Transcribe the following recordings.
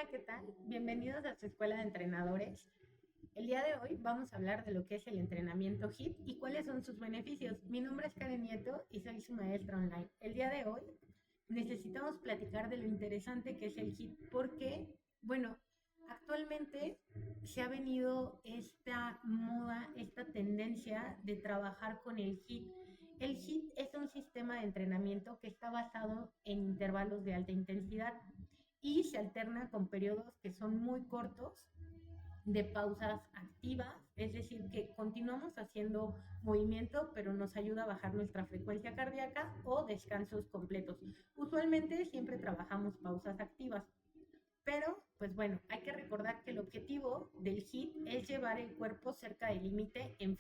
Hola, ¿qué tal? Bienvenidos a su escuela de entrenadores. El día de hoy vamos a hablar de lo que es el entrenamiento HIIT y cuáles son sus beneficios. Mi nombre es Karen Nieto y soy su maestra online. El día de hoy necesitamos platicar de lo interesante que es el HIIT porque, bueno, actualmente se ha venido esta moda, esta tendencia de trabajar con el HIIT. El HIIT es un sistema de entrenamiento que está basado en intervalos de alta intensidad y se alterna con periodos que son muy cortos de pausas activas, es decir, que continuamos haciendo movimiento, pero nos ayuda a bajar nuestra frecuencia cardíaca o descansos completos. Usualmente siempre trabajamos pausas activas, pero pues bueno, hay que recordar que el objetivo del HIIT es llevar el cuerpo cerca del límite en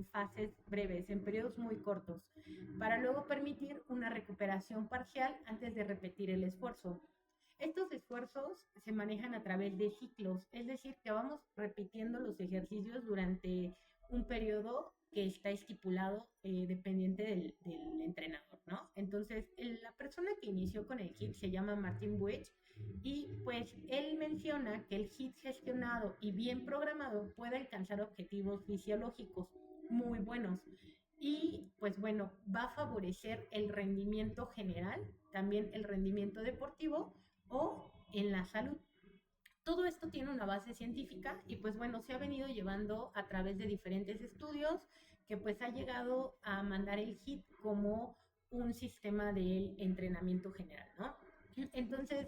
fases breves, en periodos muy cortos, para luego permitir una recuperación parcial antes de repetir el esfuerzo. Estos esfuerzos se manejan a través de ciclos, es decir, que vamos repitiendo los ejercicios durante un periodo que está estipulado dependiente del entrenador, ¿no? Entonces, la persona que inició con el HIIT se llama Martin Buech y pues él menciona que el HIIT gestionado y bien programado puede alcanzar objetivos fisiológicos muy buenos y pues bueno, va a favorecer el rendimiento general, también el rendimiento deportivo o en la salud. Todo esto tiene una base científica y pues bueno, se ha venido llevando a través de diferentes estudios que pues ha llegado a mandar el HIIT como un sistema de entrenamiento general, ¿no? Entonces,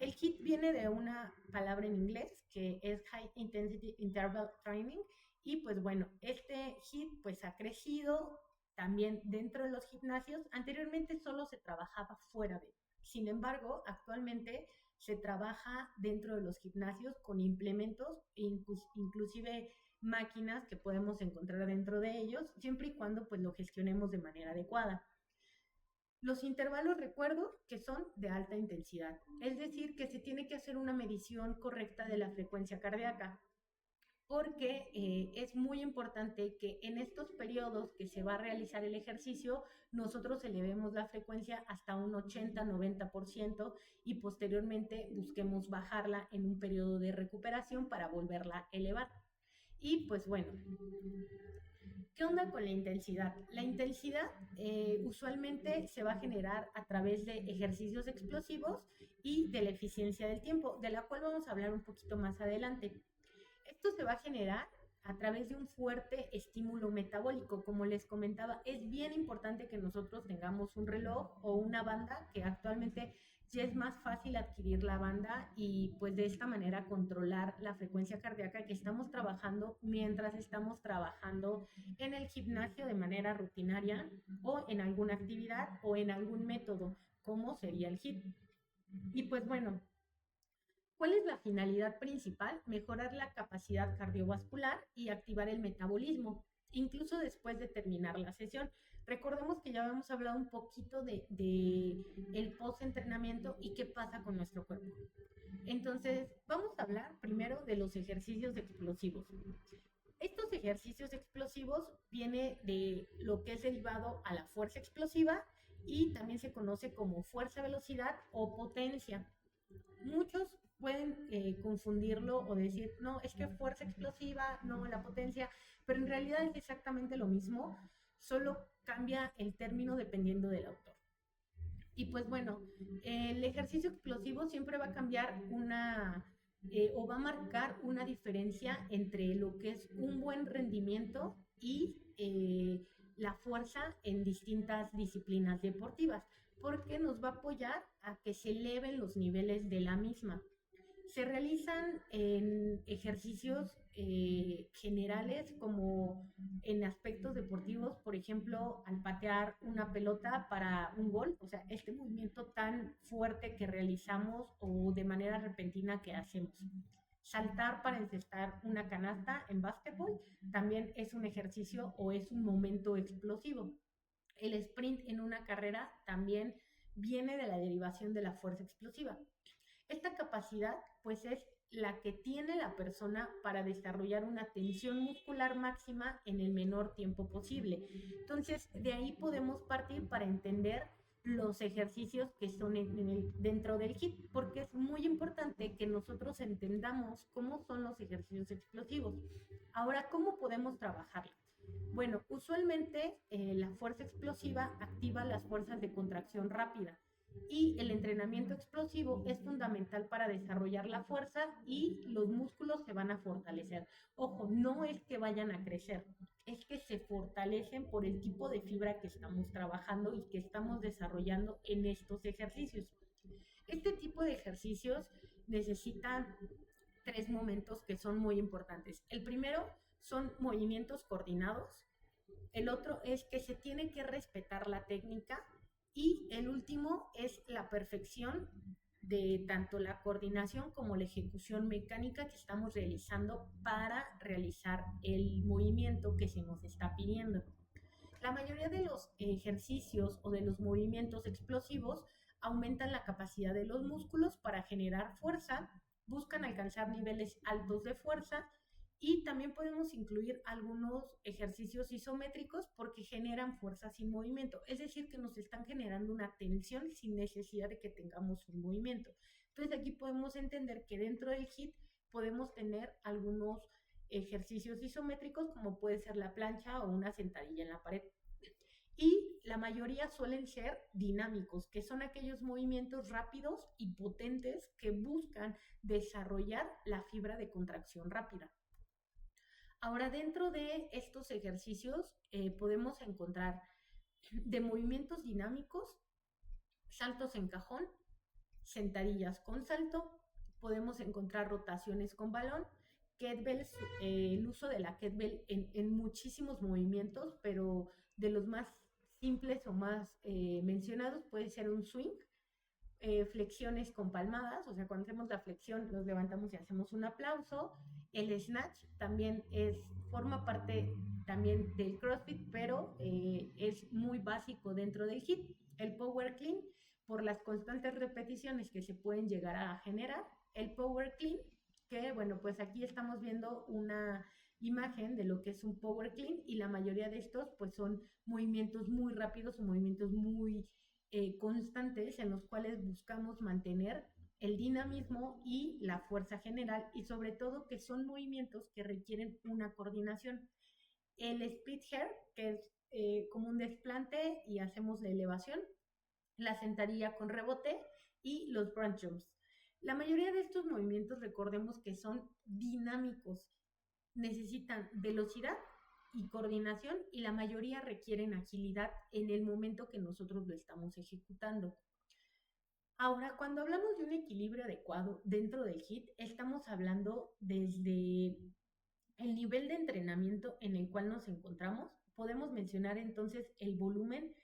el HIIT viene de una palabra en inglés que es High Intensity Interval Training y pues bueno, este HIIT pues ha crecido también dentro de los gimnasios. Anteriormente solo se trabajaba fuera de. Sin embargo, actualmente se trabaja dentro de los gimnasios con implementos, inclusive máquinas que podemos encontrar dentro de ellos, siempre y cuando pues lo gestionemos de manera adecuada. Los intervalos recuerdo que son de alta intensidad, es decir, que se tiene que hacer una medición correcta de la frecuencia cardíaca, porque es muy importante que en estos periodos que se va a realizar el ejercicio, nosotros elevemos la frecuencia hasta un 80-90% y posteriormente busquemos bajarla en un periodo de recuperación para volverla a elevar. Y pues bueno, ¿qué onda con la intensidad? La intensidad usualmente se va a generar a través de ejercicios explosivos y de la eficiencia del tiempo, de la cual vamos a hablar un poquito más adelante. Esto se va a generar a través de un fuerte estímulo metabólico. Como les comentaba, es bien importante que nosotros tengamos un reloj o una banda, que actualmente ya es más fácil adquirir la banda y pues de esta manera controlar la frecuencia cardíaca que estamos trabajando mientras estamos trabajando en el gimnasio de manera rutinaria o en alguna actividad o en algún método, como sería el HIIT. Y pues bueno, ¿cuál es la finalidad principal? Mejorar la capacidad cardiovascular y activar el metabolismo, incluso después de terminar la sesión. Recordemos que ya habíamos hablado un poquito de el post-entrenamiento y qué pasa con nuestro cuerpo. Entonces, vamos a hablar primero de los ejercicios explosivos. Estos ejercicios explosivos vienen de lo que es derivado a la fuerza explosiva y también se conoce como fuerza, velocidad o potencia. Muchos pueden confundirlo o decir, no, es que fuerza explosiva, no la potencia, pero en realidad es exactamente lo mismo, solo cambia el término dependiendo del autor. Y pues bueno, el ejercicio explosivo siempre va a cambiar o va a marcar una diferencia entre lo que es un buen rendimiento y la fuerza en distintas disciplinas deportivas, porque nos va a apoyar a que se eleven los niveles de la misma. Se realizan en ejercicios generales como en aspectos deportivos, por ejemplo, al patear una pelota para un gol, o sea, este movimiento tan fuerte que realizamos o de manera repentina que hacemos. Saltar para encestar una canasta en básquetbol también es un ejercicio o es un momento explosivo. El sprint en una carrera también viene de la derivación de la fuerza explosiva. Esta capacidad pues es la que tiene la persona para desarrollar una tensión muscular máxima en el menor tiempo posible. Entonces, de ahí podemos partir para entender los ejercicios que son dentro del HIIT, porque es muy importante que nosotros entendamos cómo son los ejercicios explosivos. Ahora, ¿cómo podemos trabajarlos? Bueno, usualmente la fuerza explosiva activa las fuerzas de contracción rápida y el entrenamiento explosivo es fundamental para desarrollar la fuerza y los músculos se van a fortalecer. Ojo, no es que vayan a crecer, es que se fortalecen por el tipo de fibra que estamos trabajando y que estamos desarrollando en estos ejercicios. Este tipo de ejercicios necesitan tres momentos que son muy importantes. El primero son movimientos coordinados, el otro es que se tiene que respetar la técnica y el último es la perfección de tanto la coordinación como la ejecución mecánica que estamos realizando para realizar el movimiento que se nos está pidiendo. La mayoría de los ejercicios o de los movimientos explosivos aumentan la capacidad de los músculos para generar fuerza, buscan alcanzar niveles altos de fuerza y también podemos incluir algunos ejercicios isométricos porque generan fuerza sin movimiento, es decir, que nos están generando una tensión sin necesidad de que tengamos un movimiento. Entonces aquí podemos entender que dentro del HIIT podemos tener algunos ejercicios isométricos como puede ser la plancha o una sentadilla en la pared. Y la mayoría suelen ser dinámicos, que son aquellos movimientos rápidos y potentes que buscan desarrollar la fibra de contracción rápida. Ahora, dentro de estos ejercicios podemos encontrar de movimientos dinámicos, saltos en cajón, sentadillas con salto, podemos encontrar rotaciones con balón, kettlebells, el uso de la kettlebell en muchísimos movimientos, pero de los más simples o más mencionados puede ser un swing, flexiones con palmadas, o sea, cuando hacemos la flexión nos levantamos y hacemos un aplauso. El snatch también forma parte también del CrossFit, pero es muy básico dentro del HIIT. El Power Clean, por las constantes repeticiones que se pueden llegar a generar. El Power Clean, que bueno, pues aquí estamos viendo una imagen de lo que es un Power Clean y la mayoría de estos pues son movimientos muy rápidos o movimientos muy constantes en los cuales buscamos mantener el dinamismo y la fuerza general y sobre todo que son movimientos que requieren una coordinación. El split hair, que es como un desplante y hacemos la elevación, la sentadilla con rebote y los branch jumps. La mayoría de estos movimientos recordemos que son dinámicos, necesitan velocidad y coordinación y la mayoría requieren agilidad en el momento que nosotros lo estamos ejecutando. Ahora, cuando hablamos de un equilibrio adecuado dentro del HIIT, estamos hablando desde el nivel de entrenamiento en el cual nos encontramos. Podemos mencionar entonces el volumen.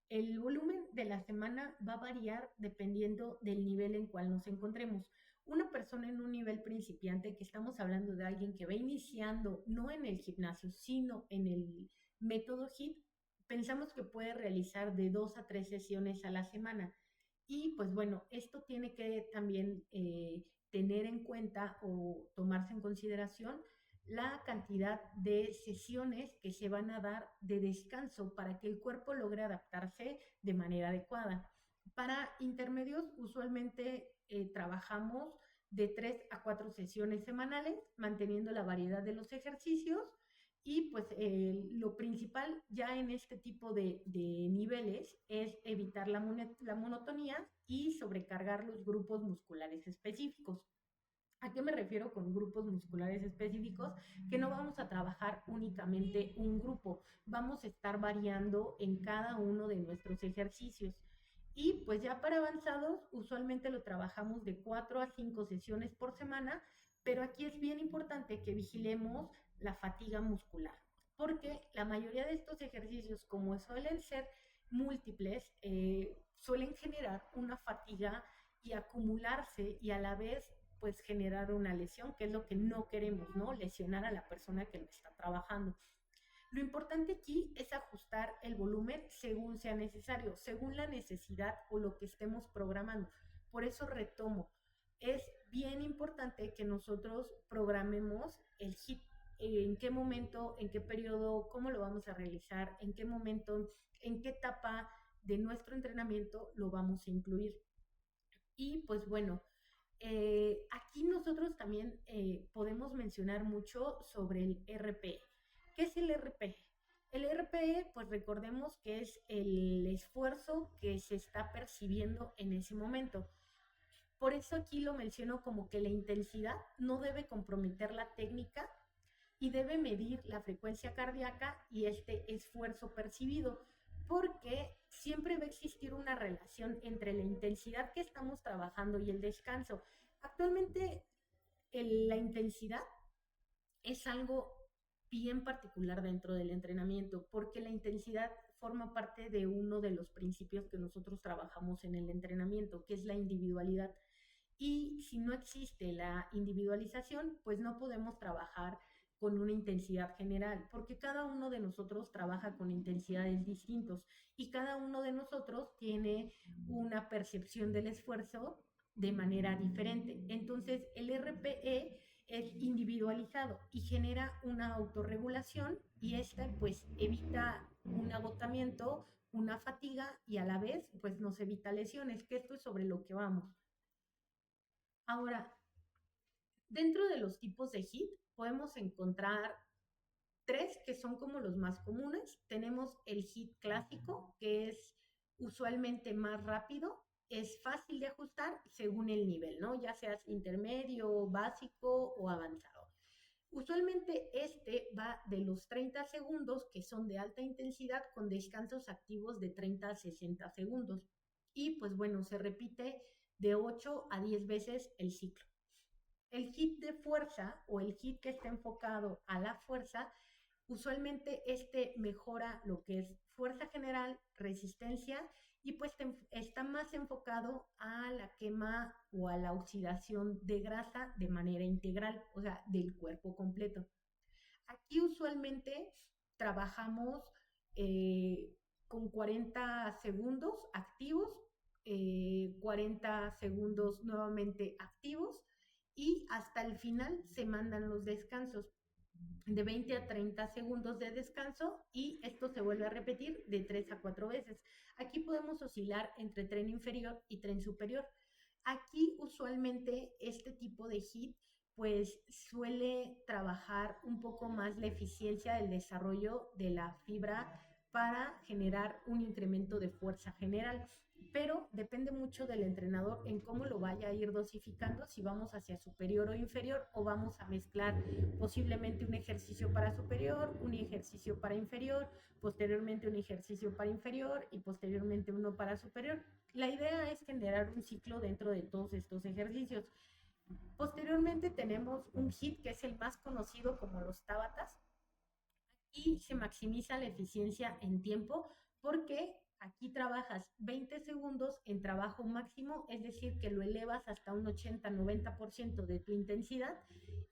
El volumen de la semana va a variar dependiendo del nivel en cual nos encontremos. Una persona en un nivel principiante, que estamos hablando de alguien que va iniciando no en el gimnasio, sino en el método HIIT, pensamos que puede realizar de 2 a 3 sesiones a la semana. Y pues bueno, esto tiene que también tener en cuenta o tomarse en consideración la cantidad de sesiones que se van a dar de descanso para que el cuerpo logre adaptarse de manera adecuada. Para intermedios, usualmente trabajamos de 3 a 4 sesiones semanales, manteniendo la variedad de los ejercicios y pues lo principal ya en este tipo de niveles es evitar la monotonía y sobrecargar los grupos musculares específicos. ¿A qué me refiero con grupos musculares específicos? Que no vamos a trabajar únicamente un grupo, vamos a estar variando en cada uno de nuestros ejercicios. Y pues ya para avanzados, usualmente lo trabajamos de 4 a 5 sesiones por semana, pero aquí es bien importante que vigilemos la fatiga muscular, porque la mayoría de estos ejercicios, como suelen ser múltiples, suelen generar una fatiga y acumularse y a la vez pues generar una lesión, que es lo que no queremos, ¿no? Lesionar a la persona que lo está trabajando. Lo importante aquí es ajustar el volumen según sea necesario, según la necesidad o lo que estemos programando. Por eso retomo, es bien importante que nosotros programemos el HIIT, en qué momento, en qué periodo, cómo lo vamos a realizar, en qué momento, en qué etapa de nuestro entrenamiento lo vamos a incluir. Y pues bueno, aquí nosotros también podemos mencionar mucho sobre el RPE. ¿Qué es el RPE? El RPE, pues recordemos que es el esfuerzo que se está percibiendo en ese momento. Por eso aquí lo menciono como que la intensidad no debe comprometer la técnica y debe medir la frecuencia cardíaca y este esfuerzo percibido, porque siempre va a existir una relación entre la intensidad que estamos trabajando y el descanso. Actualmente la intensidad es algo bien particular dentro del entrenamiento, porque la intensidad forma parte de uno de los principios que nosotros trabajamos en el entrenamiento, que es la individualidad. Y si no existe la individualización, pues no podemos trabajar con una intensidad general, porque cada uno de nosotros trabaja con intensidades distintos y cada uno de nosotros tiene una percepción del esfuerzo de manera diferente. Entonces, el RPE es individualizado y genera una autorregulación y esta pues evita un agotamiento, una fatiga y a la vez pues nos evita lesiones, que esto es sobre lo que vamos. Ahora, dentro de los tipos de HIIT podemos encontrar tres que son como los más comunes. Tenemos el HIIT clásico, que es usualmente más rápido, es fácil de ajustar según el nivel, ¿no? Ya seas intermedio, básico o avanzado. Usualmente este va de los 30 segundos, que son de alta intensidad, con descansos activos de 30 a 60 segundos. Y pues bueno, se repite de 8 a 10 veces el ciclo. El HIIT de fuerza o el HIIT que está enfocado a la fuerza, usualmente este mejora lo que es fuerza general, resistencia y pues está más enfocado a la quema o a la oxidación de grasa de manera integral, o sea, del cuerpo completo. Aquí usualmente trabajamos con 40 segundos activos, 40 segundos nuevamente activos y hasta el final se mandan los descansos de 20 a 30 segundos de descanso y esto se vuelve a repetir de 3 a 4 veces. Aquí podemos oscilar entre tren inferior y tren superior. Aquí usualmente este tipo de HIIT pues suele trabajar un poco más la eficiencia del desarrollo de la fibra para generar un incremento de fuerza general, pero depende mucho del entrenador en cómo lo vaya a ir dosificando, si vamos hacia superior o inferior o vamos a mezclar posiblemente un ejercicio para superior, un ejercicio para inferior, posteriormente un ejercicio para inferior y posteriormente uno para superior. La idea es generar un ciclo dentro de todos estos ejercicios. Posteriormente tenemos un HIIT que es el más conocido como los Tabatas y se maximiza la eficiencia en tiempo porque aquí trabajas 20 segundos en trabajo máximo, es decir, que lo elevas hasta un 80-90% de tu intensidad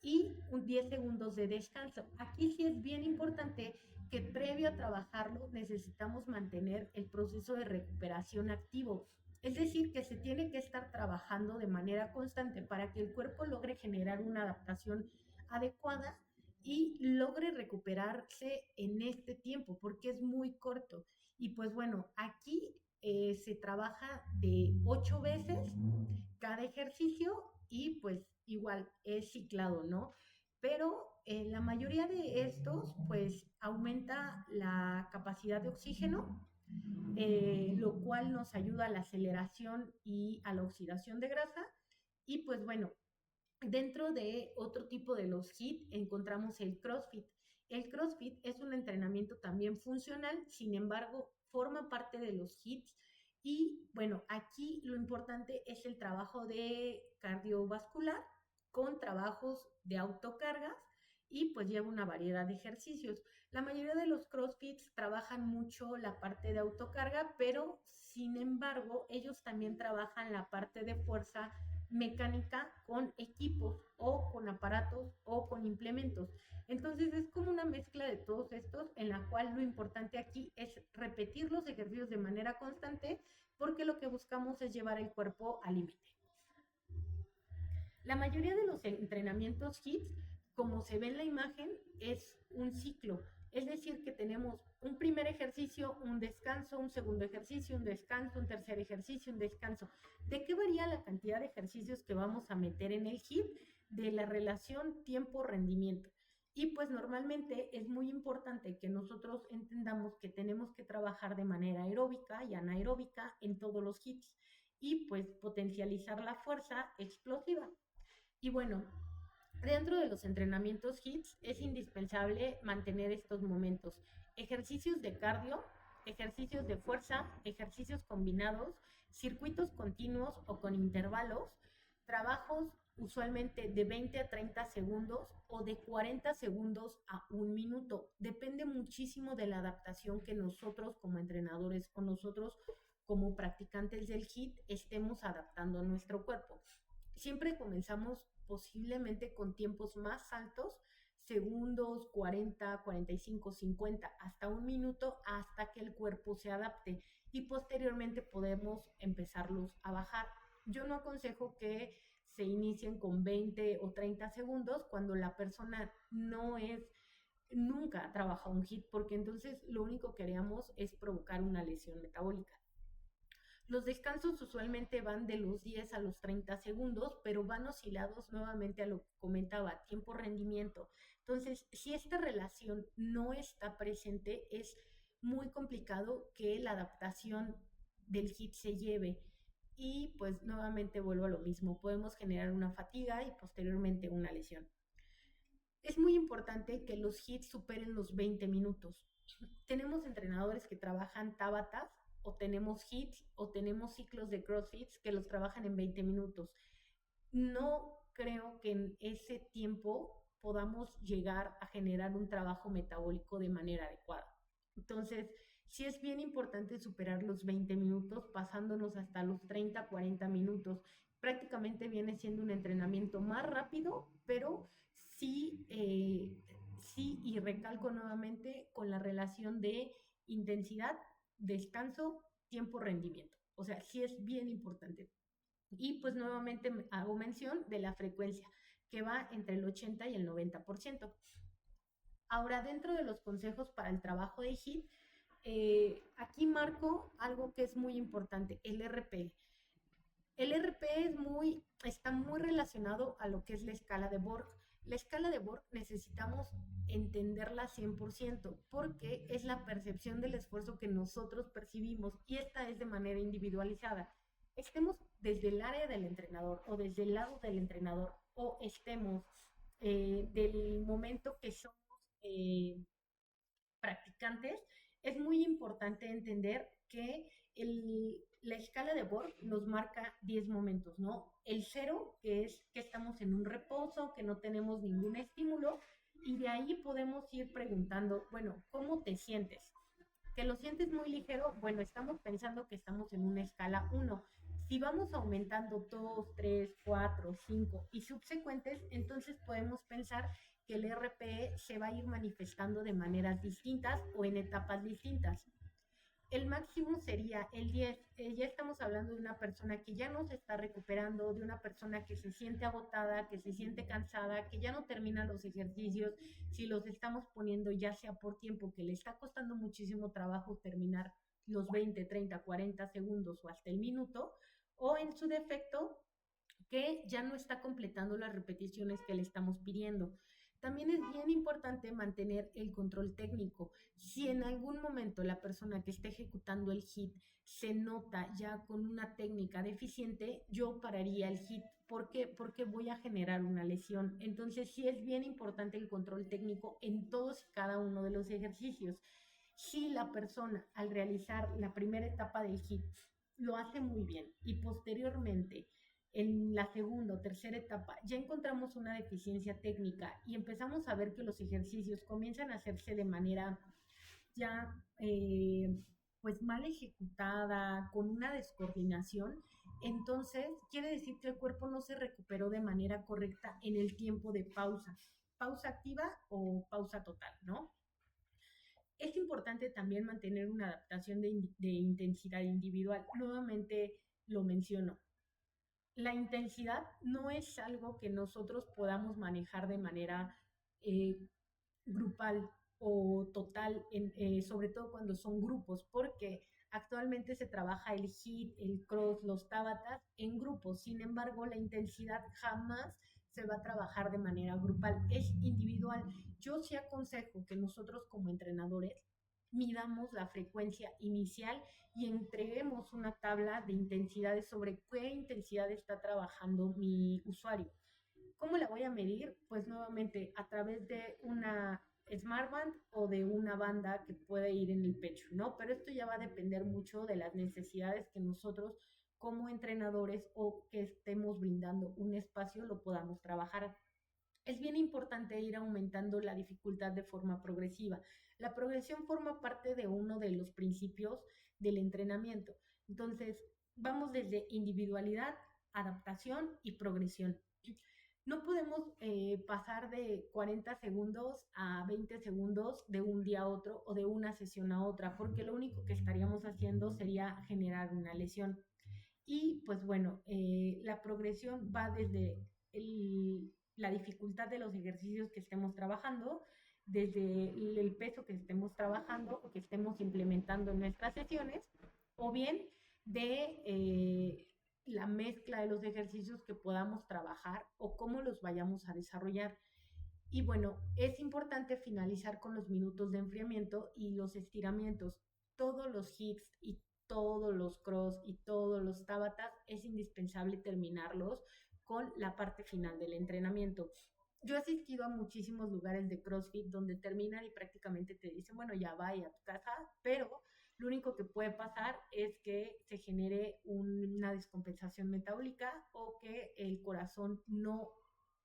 y un 10 segundos de descanso. Aquí sí es bien importante que previo a trabajarlo necesitamos mantener el proceso de recuperación activo. Es decir, que se tiene que estar trabajando de manera constante para que el cuerpo logre generar una adaptación adecuada y logre recuperarse en este tiempo, porque es muy corto. Y pues bueno, aquí se trabaja de 8 veces cada ejercicio y pues igual es ciclado, ¿no? Pero la mayoría de estos pues aumenta la capacidad de oxígeno, lo cual nos ayuda a la aceleración y a la oxidación de grasa. Y pues bueno, dentro de otro tipo de los HIIT encontramos el CrossFit. El CrossFit es un entrenamiento también funcional, sin embargo, forma parte de los HIITs y bueno, aquí lo importante es el trabajo de cardiovascular con trabajos de autocargas y pues lleva una variedad de ejercicios. La mayoría de los CrossFits trabajan mucho la parte de autocarga, pero sin embargo, ellos también trabajan la parte de fuerza mecánica con equipos o con aparatos o con implementos. Entonces es como una mezcla de todos estos en la cual lo importante aquí es repetir los ejercicios de manera constante porque lo que buscamos es llevar el cuerpo al límite. La mayoría de los entrenamientos HIIT, como se ve en la imagen, es un ciclo. Es decir, que tenemos un primer ejercicio, un descanso, un segundo ejercicio, un descanso, un tercer ejercicio, un descanso. ¿De qué varía la cantidad de ejercicios que vamos a meter en el HIIT? De la relación tiempo-rendimiento. Y pues normalmente es muy importante que nosotros entendamos que tenemos que trabajar de manera aeróbica y anaeróbica en todos los HIITs y pues potencializar la fuerza explosiva. Y bueno, dentro de los entrenamientos HIITs es indispensable mantener estos momentos. Ejercicios de cardio, ejercicios de fuerza, ejercicios combinados, circuitos continuos o con intervalos, trabajos usualmente de 20 a 30 segundos o de 40 segundos a un minuto. Depende muchísimo de la adaptación que nosotros como entrenadores o nosotros como practicantes del HIIT estemos adaptando a nuestro cuerpo. Siempre comenzamos posiblemente con tiempos más altos, segundos, 40, 45, 50, hasta un minuto, hasta que el cuerpo se adapte y posteriormente podemos empezarlos a bajar. Yo no aconsejo que se inicien con 20 o 30 segundos cuando la persona no es nunca ha trabajado un HIIT, porque entonces lo único que haríamos es provocar una lesión metabólica. Los descansos usualmente van de los 10 a los 30 segundos, pero van oscilados nuevamente a lo que comentaba, tiempo-rendimiento. Entonces, si esta relación no está presente, es muy complicado que la adaptación del HIIT se lleve. Y pues nuevamente vuelvo a lo mismo, podemos generar una fatiga y posteriormente una lesión. Es muy importante que los HIITs superen los 20 minutos. Tenemos entrenadores que trabajan tabatas o tenemos HIITs o tenemos ciclos de CrossFit que los trabajan en 20 minutos. No creo que en ese tiempo podamos llegar a generar un trabajo metabólico de manera adecuada. Entonces, sí es bien importante superar los 20 minutos, pasándonos hasta los 30, 40 minutos. Prácticamente viene siendo un entrenamiento más rápido, pero sí, sí, y recalco nuevamente con la relación de intensidad, descanso, tiempo, rendimiento. O sea, sí es bien importante. Y pues nuevamente hago mención de la frecuencia, que va entre el 80 y el 90%. Ahora, dentro de los consejos para el trabajo de HIIT, aquí marco algo que es muy importante, el RP. El RP está muy relacionado a lo que es la escala de Borg. La escala de Borg necesitamos entenderla 100% porque es la percepción del esfuerzo que nosotros percibimos y esta es de manera individualizada. Estemos desde el área del entrenador o desde el lado del entrenador o estemos del momento que somos eh, practicantes, es muy importante entender que la escala de Borg nos marca 10 momentos, ¿no? El cero, que es que estamos en un reposo, que no tenemos ningún estímulo, y de ahí podemos ir preguntando, bueno, ¿cómo te sientes? ¿Que lo sientes muy ligero? Bueno, estamos pensando que estamos en una escala 1. Si vamos aumentando 2, 3, 4, 5 y subsecuentes, entonces podemos pensar que el RPE se va a ir manifestando de maneras distintas o en etapas distintas. El máximo sería el 10. Ya estamos hablando de una persona que ya no se está recuperando, de una persona que se siente agotada, que se siente cansada, que ya no termina los ejercicios, si los estamos poniendo ya sea por tiempo, que le está costando muchísimo trabajo terminar los 20, 30, 40 segundos o hasta el minuto, o en su defecto, que ya no está completando las repeticiones que le estamos pidiendo. También es bien importante mantener el control técnico. Si en algún momento la persona que está ejecutando el HIIT se nota ya con una técnica deficiente, yo pararía el HIIT. ¿Por qué? Porque voy a generar una lesión. Entonces sí es bien importante el control técnico en todos y cada uno de los ejercicios. Si la persona al realizar la primera etapa del HIIT lo hace muy bien y posteriormente en la segunda o tercera etapa ya encontramos una deficiencia técnica y empezamos a ver que los ejercicios comienzan a hacerse de manera ya pues mal ejecutada, con una descoordinación, entonces quiere decir que el cuerpo no se recuperó de manera correcta en el tiempo de pausa activa o pausa total, ¿no? Es importante también mantener una adaptación de intensidad individual. Nuevamente lo menciono, la intensidad no es algo que nosotros podamos manejar de manera eh, grupal. o total, sobre todo cuando son grupos, porque actualmente se trabaja el HIIT, el cross, los tabatas en grupos. Sin embargo, la intensidad jamás se va a trabajar de manera grupal, es individual. Yo sí aconsejo que nosotros como entrenadores midamos la frecuencia inicial y entreguemos una tabla de intensidades sobre qué intensidad está trabajando mi usuario. ¿Cómo la voy a medir? Pues nuevamente a través de una smartband o de una banda que puede ir en el pecho, ¿no? Pero esto ya va a depender mucho de las necesidades que nosotros como entrenadores o que estemos brindando un espacio lo podamos trabajar. Es bien importante ir aumentando la dificultad de forma progresiva. La progresión forma parte de uno de los principios del entrenamiento. Entonces, vamos desde individualidad, adaptación y progresión. No podemos pasar de 40 segundos a 20 segundos de un día a otro o de una sesión a otra, porque lo único que estaríamos haciendo sería generar una lesión. Y pues bueno, la progresión va desde la dificultad de los ejercicios que estemos trabajando, desde el peso que estemos trabajando o que estemos implementando en nuestras sesiones, o bien de la mezcla de los ejercicios que podamos trabajar o cómo los vayamos a desarrollar. Y bueno, es importante finalizar con los minutos de enfriamiento y los estiramientos. Todos los hits y todos los cross y todos los tabatas es indispensable terminarlos con la parte final del entrenamiento. Yo he asistido a muchísimos lugares de CrossFit donde terminan y prácticamente te dicen, bueno, ya vaya a tu casa, pero lo único que puede pasar es que se genere una descompensación metabólica o que el corazón no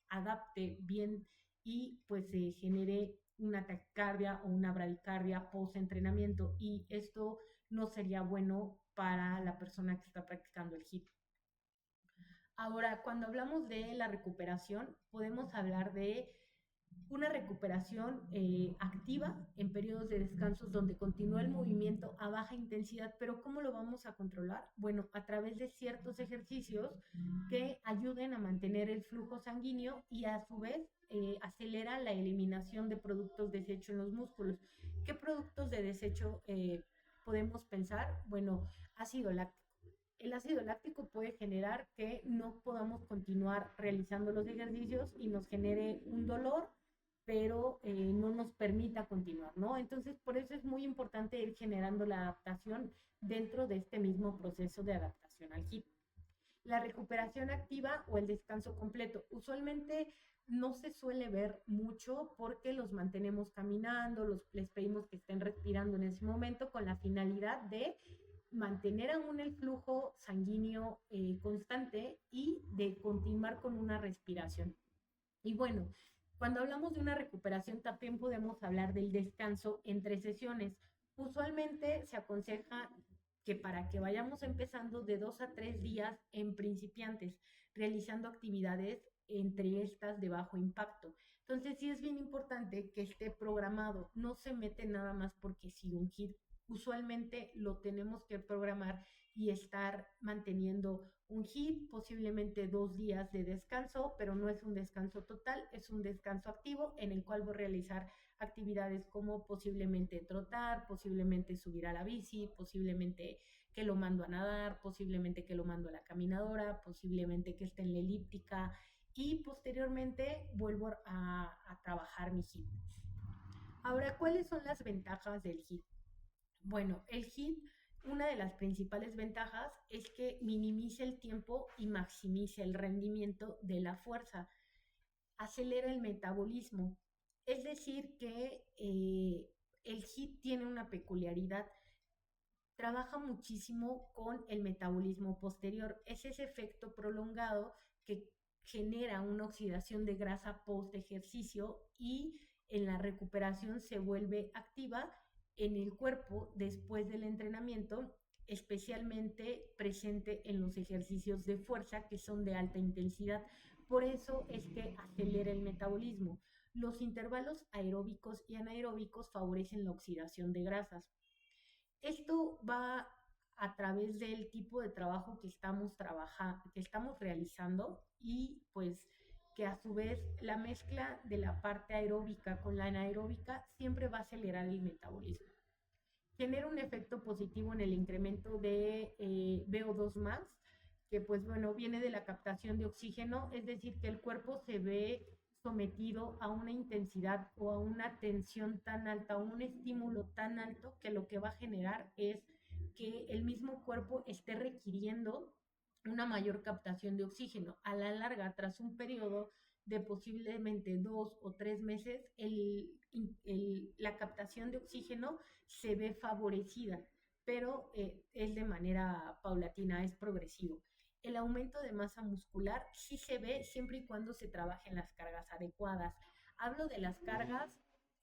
adapte bien y pues se genere una taquicardia o una bradicardia post entrenamiento y esto no sería bueno para la persona que está practicando el HIIT. Ahora, cuando hablamos de la recuperación, podemos hablar de una recuperación activa en periodos de descansos donde continúa el movimiento a baja intensidad, pero ¿cómo lo vamos a controlar? Bueno, a través de ciertos ejercicios que ayuden a mantener el flujo sanguíneo y a su vez acelera la eliminación de productos desechos en los músculos. ¿Qué productos de desecho podemos pensar? Bueno, ácido láctico. El ácido láctico puede generar que no podamos continuar realizando los ejercicios y nos genere un dolor, pero no nos permita continuar, ¿no? Entonces, por eso es muy importante ir generando la adaptación dentro de este mismo proceso de adaptación al HIIT. La recuperación activa o el descanso completo. Usualmente no se suele ver mucho porque los mantenemos caminando, les pedimos que estén respirando en ese momento con la finalidad de mantener aún el flujo sanguíneo constante y de continuar con una respiración. Y bueno, cuando hablamos de una recuperación también podemos hablar del descanso entre sesiones. Usualmente se aconseja que para que vayamos empezando de 2 a 3 días en principiantes, realizando actividades entre estas de bajo impacto. Entonces sí es bien importante que esté programado, no se mete nada más porque sí un hit. Usualmente lo tenemos que programar y estar manteniendo un hit, posiblemente 2 días de descanso, pero no es un descanso total, es un descanso activo en el cual voy a realizar actividades como posiblemente trotar, posiblemente subir a la bici, posiblemente que lo mando a nadar, posiblemente que lo mando a la caminadora, posiblemente que esté en la elíptica y posteriormente vuelvo a trabajar mi HIIT. Ahora, ¿cuáles son las ventajas del HIIT? Bueno, el HIIT, una de las principales ventajas es que minimiza el tiempo y maximiza el rendimiento de la fuerza, acelera el metabolismo. Es decir, que el HIIT tiene una peculiaridad, trabaja muchísimo con el metabolismo posterior. Es ese efecto prolongado que genera una oxidación de grasa post ejercicio y en la recuperación se vuelve activa en el cuerpo después del entrenamiento, especialmente presente en los ejercicios de fuerza que son de alta intensidad. Por eso es que acelera el metabolismo. Los intervalos aeróbicos y anaeróbicos favorecen la oxidación de grasas. Esto va a través del tipo de trabajo que estamos realizando y pues que a su vez la mezcla de la parte aeróbica con la anaeróbica siempre va a acelerar el metabolismo. Genera un efecto positivo en el incremento de VO2 más, que pues bueno, viene de la captación de oxígeno, es decir, que el cuerpo se ve sometido a una intensidad o a una tensión tan alta, a un estímulo tan alto, que lo que va a generar es que el mismo cuerpo esté requiriendo una mayor captación de oxígeno. A la larga, tras un periodo de posiblemente 2 o 3 meses, la captación de oxígeno se ve favorecida, pero es de manera paulatina, es progresivo. El aumento de masa muscular sí se ve siempre y cuando se trabajen las cargas adecuadas. Hablo de las cargas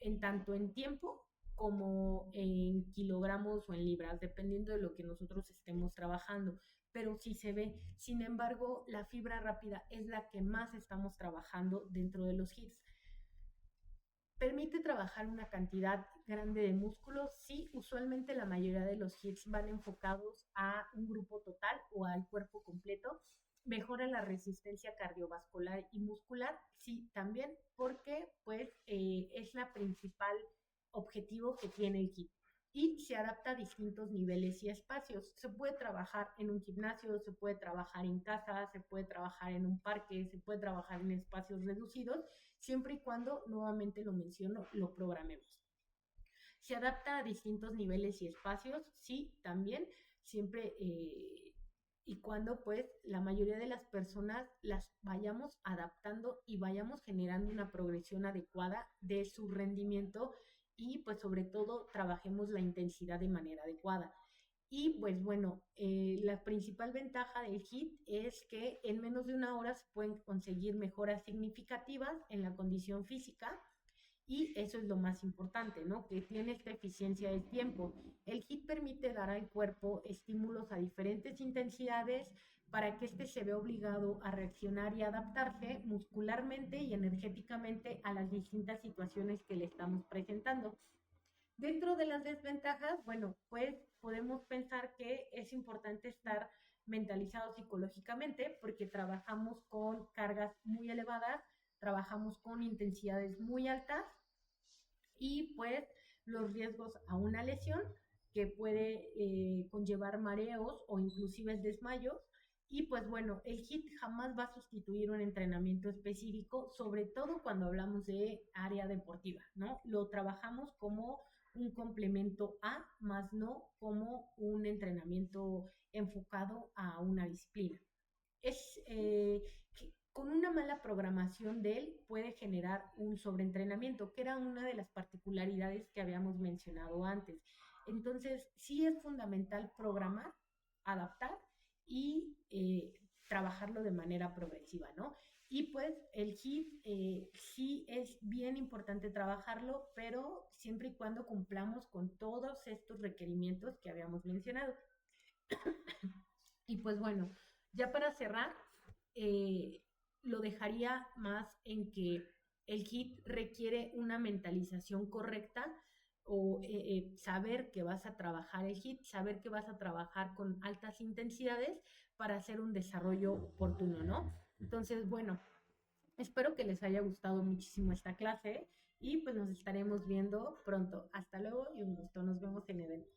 en tanto en tiempo como en kilogramos o en libras, dependiendo de lo que nosotros estemos trabajando, pero sí se ve. Sin embargo, la fibra rápida es la que más estamos trabajando dentro de los HIITs. Permite trabajar una cantidad grande de músculos. Sí, usualmente la mayoría de los HIITs van enfocados a un grupo total o al cuerpo completo. Mejora la resistencia cardiovascular y muscular, sí, también, porque pues es la principal objetivo que tiene el HIIT. Y se adapta a distintos niveles y espacios. Se puede trabajar en un gimnasio, se puede trabajar en casa, se puede trabajar en un parque, se puede trabajar en espacios reducidos, siempre y cuando, nuevamente lo menciono, lo programemos. Se adapta a distintos niveles y espacios, sí, también, siempre y cuando pues la mayoría de las personas las vayamos adaptando y vayamos generando una progresión adecuada de su rendimiento y pues sobre todo trabajemos la intensidad de manera adecuada. Y pues bueno, la principal ventaja del HIIT es que en menos de una hora se pueden conseguir mejoras significativas en la condición física, y eso es lo más importante, ¿no? Que tiene esta eficiencia del tiempo. El HIIT permite dar al cuerpo estímulos a diferentes intensidades para que éste se vea obligado a reaccionar y adaptarse muscularmente y energéticamente a las distintas situaciones que le estamos presentando. Dentro de las desventajas, bueno, pues podemos pensar que es importante estar mentalizados psicológicamente porque trabajamos con cargas muy elevadas, trabajamos con intensidades muy altas y pues los riesgos a una lesión que puede conllevar mareos o inclusive el desmayo. Y pues bueno, el HIIT jamás va a sustituir un entrenamiento específico, sobre todo cuando hablamos de área deportiva, ¿no? Lo trabajamos como un complemento a, más no como un entrenamiento enfocado a una disciplina. Es que con una mala programación de él puede generar un sobreentrenamiento, que era una de las particularidades que habíamos mencionado antes. Entonces, sí es fundamental programar, adaptar y trabajarlo de manera progresiva, ¿no? Y pues el HIIT sí es bien importante trabajarlo, pero siempre y cuando cumplamos con todos estos requerimientos que habíamos mencionado. Y pues bueno, ya para cerrar, eh, lo dejaría más en que el HIIT requiere una mentalización correcta o saber que vas a trabajar el HIIT, saber que vas a trabajar con altas intensidades para hacer un desarrollo oportuno, ¿no? Entonces, bueno, espero que les haya gustado muchísimo esta clase y pues nos estaremos viendo pronto. Hasta luego y un gusto. Nos vemos en evento.